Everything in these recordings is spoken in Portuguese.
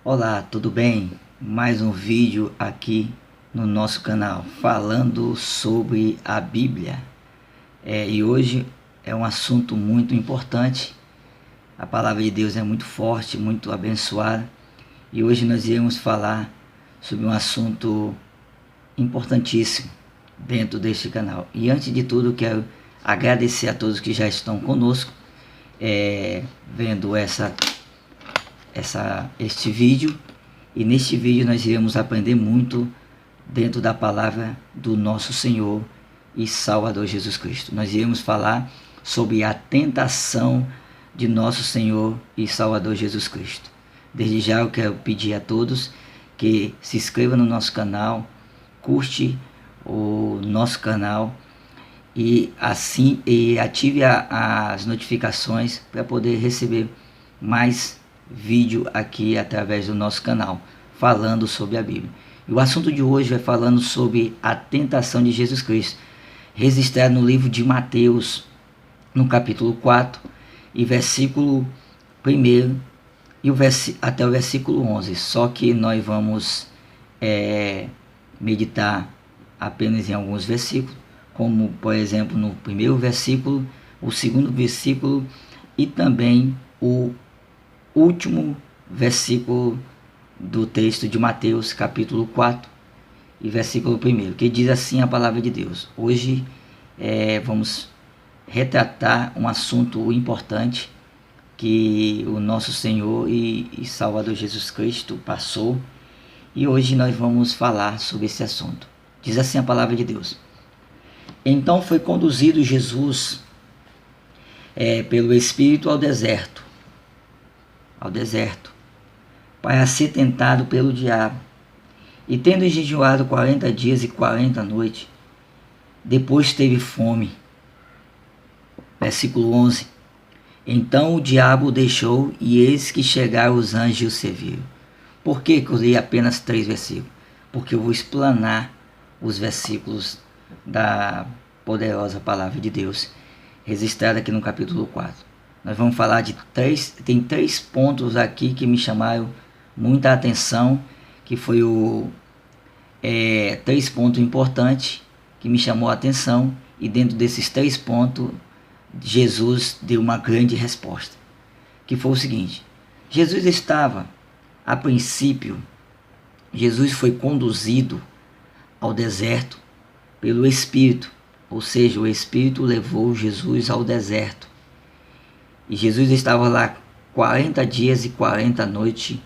Olá, tudo bem? Mais um vídeo aqui no nosso canal falando sobre a Bíblia. E hoje é um assunto muito importante. A palavra de Deus é muito forte, muito abençoada. E hoje nós iremos falar sobre um assunto importantíssimo dentro deste canal. E antes de tudo, quero agradecer a todos que já estão conosco, vendo este vídeo. E neste vídeo nós iremos aprender muito dentro da palavra do nosso Senhor e Salvador Jesus Cristo. Nós iremos falar sobre a tentação de nosso Senhor e Salvador Jesus Cristo. Desde já eu quero pedir a todos que se inscrevam no nosso canal, curte o nosso canal e ative as notificações para poder receber mais vídeo aqui através do nosso canal, falando sobre a Bíblia. E o assunto de hoje vai falando sobre a tentação de Jesus Cristo, registrado no livro de Mateus, no capítulo 4, e versículo 1 até o versículo 11. Só que nós vamos meditar apenas em alguns versículos, como por exemplo no primeiro versículo, o segundo versículo e também o último versículo do texto de Mateus, capítulo 4 e versículo 1, que diz assim a palavra de Deus. Hoje vamos retratar um assunto importante que o nosso Senhor e Salvador Jesus Cristo passou, e hoje nós vamos falar sobre esse assunto. Diz assim a palavra de Deus: Então foi conduzido Jesus pelo Espírito ao deserto, para ser tentado pelo diabo. E tendo jejuado 40 dias e 40 noites, depois teve fome. Versículo 11. Então o diabo o deixou, e eis que chegaram os anjos e o serviram. Por que eu li apenas 3 versículos? Porque eu vou explanar os versículos da poderosa palavra de Deus, registrada aqui no capítulo 4. Nós vamos falar de tem 3 pontos aqui que me chamaram muita atenção, que foi 3 pontos importantes que me chamou a atenção, e dentro desses 3 pontos, Jesus deu uma grande resposta, que foi o seguinte: Jesus foi conduzido ao deserto pelo Espírito, ou seja, o Espírito levou Jesus ao deserto. E Jesus estava lá 40 dias e 40 noites,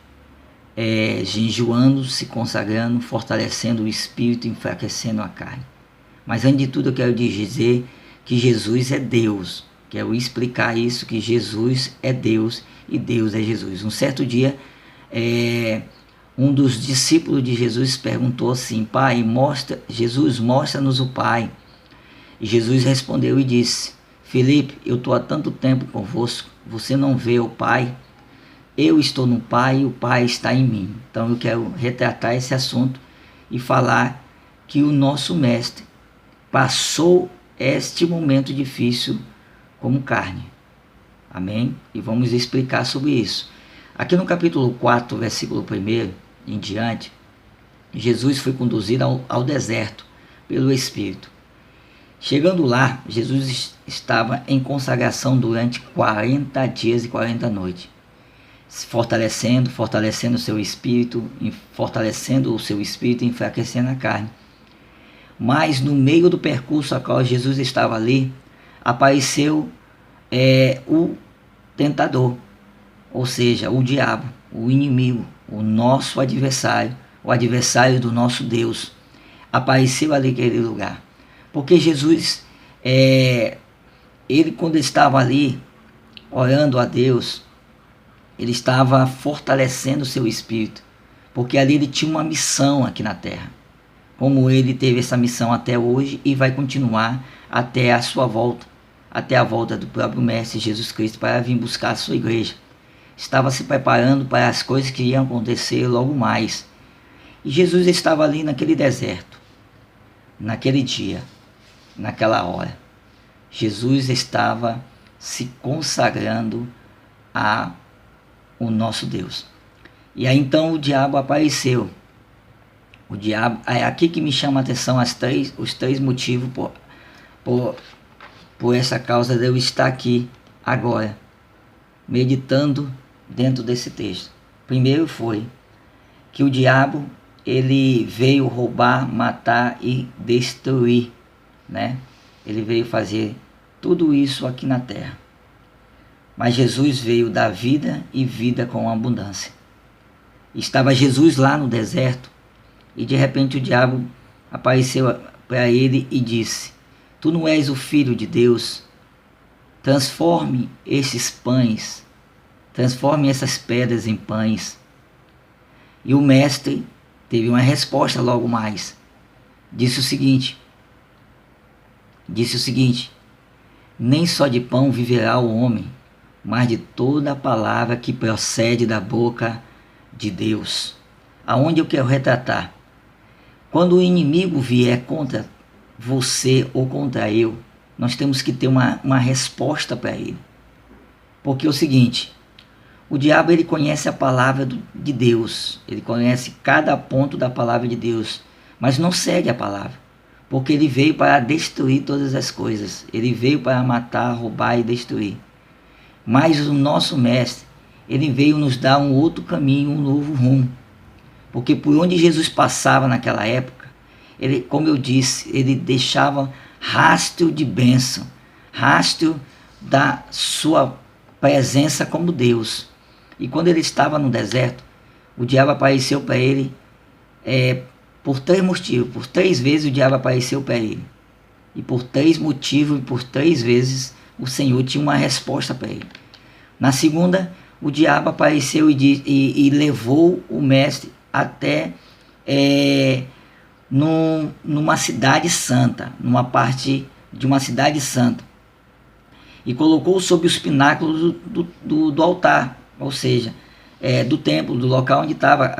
jejuando, se consagrando, fortalecendo o espírito, enfraquecendo a carne. Mas antes de tudo eu quero dizer que Jesus é Deus. Quero explicar isso, que Jesus é Deus e Deus é Jesus. Um certo dia, um dos discípulos de Jesus perguntou assim: Pai, mostra-nos o Pai. E Jesus respondeu e disse: Filipe, eu estou há tanto tempo convosco, você não vê o Pai? Eu estou no Pai e o Pai está em mim. Então eu quero retratar esse assunto e falar que o nosso Mestre passou este momento difícil como carne. Amém? E vamos explicar sobre isso. Aqui no capítulo 4, versículo 1 em diante, Jesus foi conduzido ao deserto pelo Espírito. Chegando lá, Jesus estava em consagração durante 40 dias e 40 noites, fortalecendo o seu espírito, e enfraquecendo a carne. Mas no meio do percurso a qual Jesus estava ali, apareceu o tentador, ou seja, o diabo, o inimigo, o nosso adversário, o adversário do nosso Deus, apareceu ali naquele lugar. Porque Jesus, ele quando estava ali orando a Deus, ele estava fortalecendo o seu espírito, porque ali ele tinha uma missão aqui na terra, como ele teve essa missão até hoje e vai continuar até a sua volta, até a volta do próprio Mestre Jesus Cristo para vir buscar a sua igreja. Estava se preparando para as coisas que iam acontecer logo mais. E Jesus estava ali naquele deserto, naquele dia, naquela hora. Jesus estava se consagrando ao nosso Deus. E aí então o diabo apareceu. O diabo, é aqui que me chama a atenção os três motivos por, por essa causa de eu estar aqui agora, meditando dentro desse texto. Primeiro foi que o diabo, ele veio roubar, matar e destruir, né? Ele veio fazer tudo isso aqui na terra. Mas Jesus veio dar vida e vida com abundância. Estava Jesus lá no deserto e de repente o diabo apareceu para ele e disse: Tu não és o filho de Deus? Transforme esses pães, transforme essas pedras em pães. E o mestre teve uma resposta logo mais. Disse o seguinte: nem só de pão viverá o homem, mas de toda a palavra que procede da boca de Deus. Aonde eu quero retratar? Quando o inimigo vier contra você ou contra eu, nós temos que ter uma resposta para ele. Porque é o seguinte, o diabo ele conhece a palavra de Deus, ele conhece cada ponto da palavra de Deus, mas não segue a palavra, porque ele veio para destruir todas as coisas, ele veio para matar, roubar e destruir. Mas o nosso mestre, ele veio nos dar um outro caminho, um novo rumo. Porque por onde Jesus passava naquela época, ele, como eu disse, ele deixava rastro de bênção, rastro da sua presença como Deus. E quando ele estava no deserto, o diabo apareceu para ele por três motivos. Por 3 vezes o diabo apareceu para ele. E por 3 motivos e por 3 vezes o Senhor tinha uma resposta para ele. Na segunda, o diabo apareceu e levou o mestre até numa cidade santa, numa parte de uma cidade santa, e colocou sobre os pináculos do altar, ou seja, do templo, do local onde estava,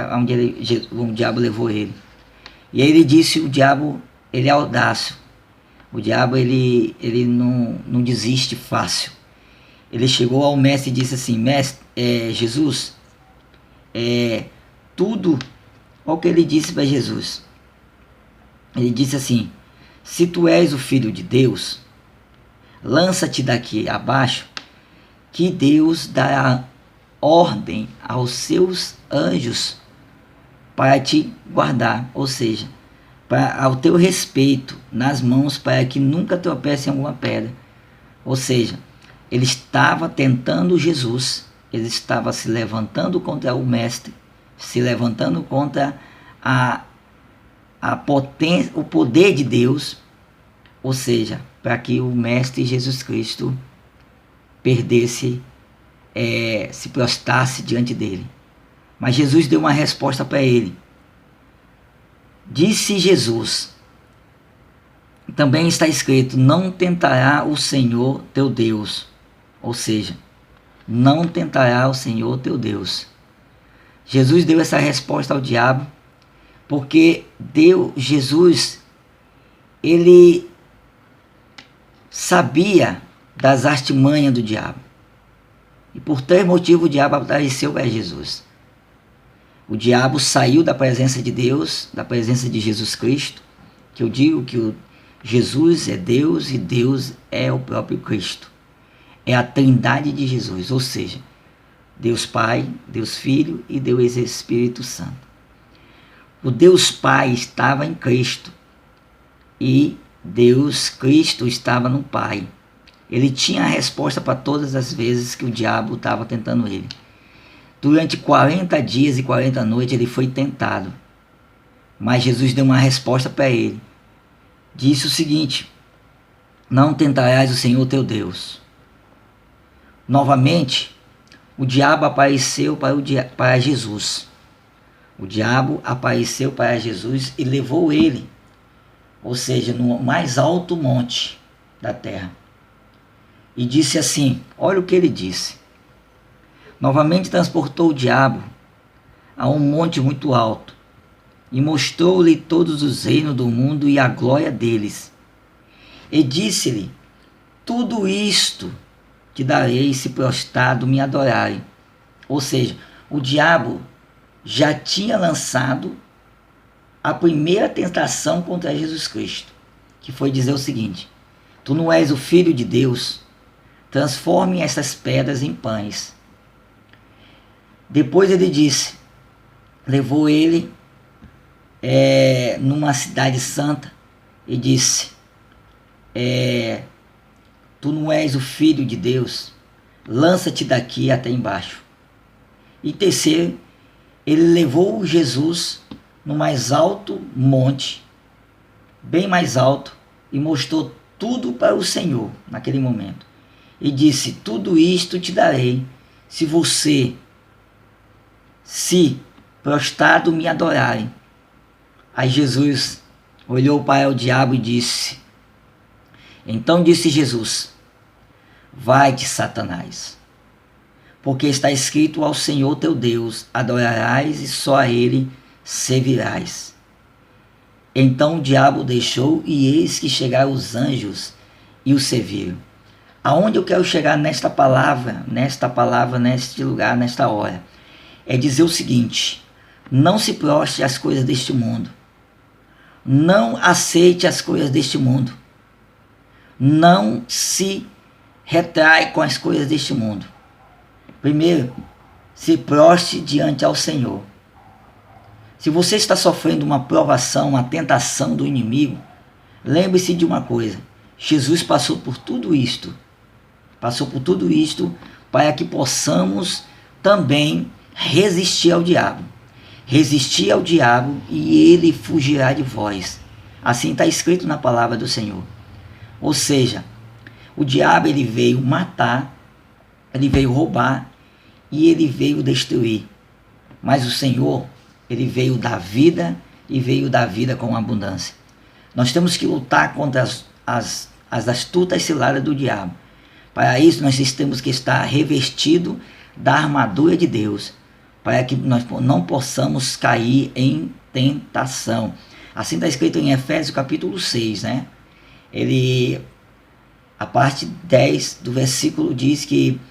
o diabo levou ele. E aí ele disse, o diabo, ele é audácio, o diabo ele não desiste fácil. Ele chegou ao mestre e disse assim: mestre, Jesus, tudo. Olha o que ele disse para Jesus. Ele disse assim: se tu és o filho de Deus, lança-te daqui abaixo, que Deus dará ordem aos seus anjos para te guardar, ou seja, ao teu respeito nas mãos, para que nunca tropece em alguma pedra. Ou seja, ele estava tentando Jesus, ele estava se levantando contra o mestre, se levantando contra a potência, o poder de Deus, ou seja, para que o mestre Jesus Cristo perdesse, se prostrasse diante dele. Mas Jesus deu uma resposta para ele. Disse Jesus, também está escrito: não tentará o Senhor teu Deus. Ou seja, não tentará o Senhor teu Deus. Jesus deu essa resposta ao diabo, porque Jesus, ele sabia das artimanhas do diabo. E por 3 motivos o diabo apareceu para Jesus. O diabo saiu da presença de Deus, da presença de Jesus Cristo, que eu digo que Jesus é Deus e Deus é o próprio Cristo. É a trindade de Jesus, ou seja, Deus Pai, Deus Filho e Deus Espírito Santo. O Deus Pai estava em Cristo e Deus Cristo estava no Pai. Ele tinha a resposta para todas as vezes que o diabo estava tentando ele. Durante 40 dias e 40 noites ele foi tentado, mas Jesus deu uma resposta para ele. Disse o seguinte: não tentarás o Senhor teu Deus. Novamente, o diabo apareceu para Jesus. O diabo apareceu para Jesus e levou ele, ou seja, no mais alto monte da terra. E disse assim, olha o que ele disse. Novamente transportou o diabo a um monte muito alto e mostrou-lhe todos os reinos do mundo e a glória deles. E disse-lhe: tudo isto te darei se prostrado me adorarem. Ou seja, o diabo já tinha lançado a primeira tentação contra Jesus Cristo, que foi dizer o seguinte: tu não és o Filho de Deus, transforme essas pedras em pães. Depois ele disse, levou ele numa cidade santa e disse, tu não és o Filho de Deus, lança-te daqui até embaixo. E terceiro, ele levou Jesus no mais alto monte, bem mais alto, e mostrou tudo para o Senhor naquele momento. E disse, tudo isto te darei se você, se prostrado me adorarem. Aí Jesus olhou para o diabo e disse, então disse Jesus, vai-te, Satanás, porque está escrito ao Senhor teu Deus, adorarás e só a ele servirás. Então o diabo deixou e eis que chegaram os anjos e o serviram. Aonde eu quero chegar nesta palavra, neste lugar, nesta hora, é dizer o seguinte: não se prostre às coisas deste mundo. Não aceite as coisas deste mundo. Não se retrai com as coisas deste mundo. Primeiro, se prostre diante ao Senhor. Se você está sofrendo uma provação, uma tentação do inimigo, lembre-se de uma coisa: Jesus passou por tudo isto. Passou por tudo isto para que possamos também resistir ao diabo. Resistir ao diabo e ele fugirá de vós. Assim está escrito na palavra do Senhor. Ou seja, o diabo ele veio matar, ele veio roubar e ele veio destruir. Mas o Senhor, ele veio dar vida e veio dar vida com abundância. Nós temos que lutar contra as astutas ciladas do diabo. Para isso, nós temos que estar revestido da armadura de Deus, para que nós não possamos cair em tentação. Assim está escrito em Efésios capítulo 6, né? A parte 10 do versículo diz que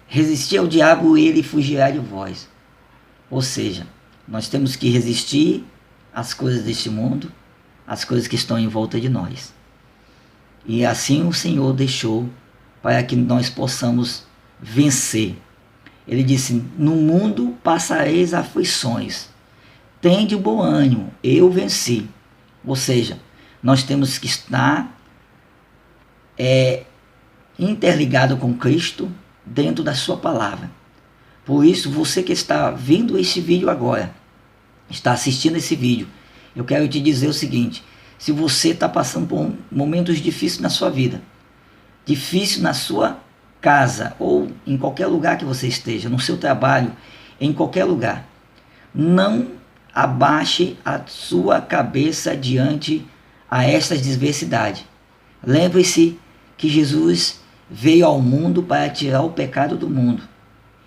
resistir ao diabo e ele fugirá de vós. Ou seja, nós temos que resistir às coisas deste mundo, às coisas que estão em volta de nós. E assim o Senhor deixou para que nós possamos vencer. Ele disse, no mundo passareis aflições, tende bom ânimo, eu venci. Ou seja, nós temos que estar interligado com Cristo dentro da sua palavra. Por isso, você que está vendo esse vídeo agora, está assistindo esse vídeo, eu quero te dizer o seguinte: se você está passando por momentos difíceis na sua vida, difícil na sua casa ou em qualquer lugar que você esteja, no seu trabalho, em qualquer lugar, não abaixe a sua cabeça diante a estas adversidades. Lembre-se que Jesus veio ao mundo para tirar o pecado do mundo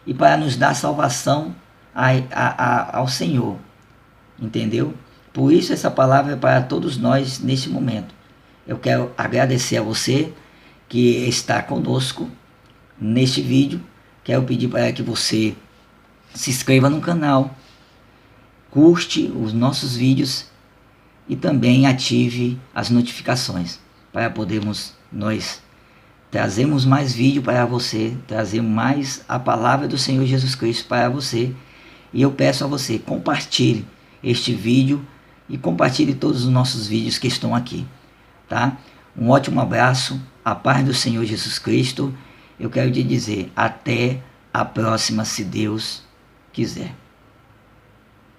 e para nos dar salvação ao Senhor. Entendeu? Por isso essa palavra é para todos nós neste momento. Eu quero agradecer a você que está conosco neste vídeo. Quero pedir para que você se inscreva no canal, curte os nossos vídeos e também ative as notificações para podermos nós trazermos mais vídeo para você, trazer mais a palavra do Senhor Jesus Cristo para você. E eu peço a você, compartilhe este vídeo e compartilhe todos os nossos vídeos que estão aqui, tá? Um ótimo abraço, a paz do Senhor Jesus Cristo. Eu quero te dizer, até a próxima, se Deus quiser.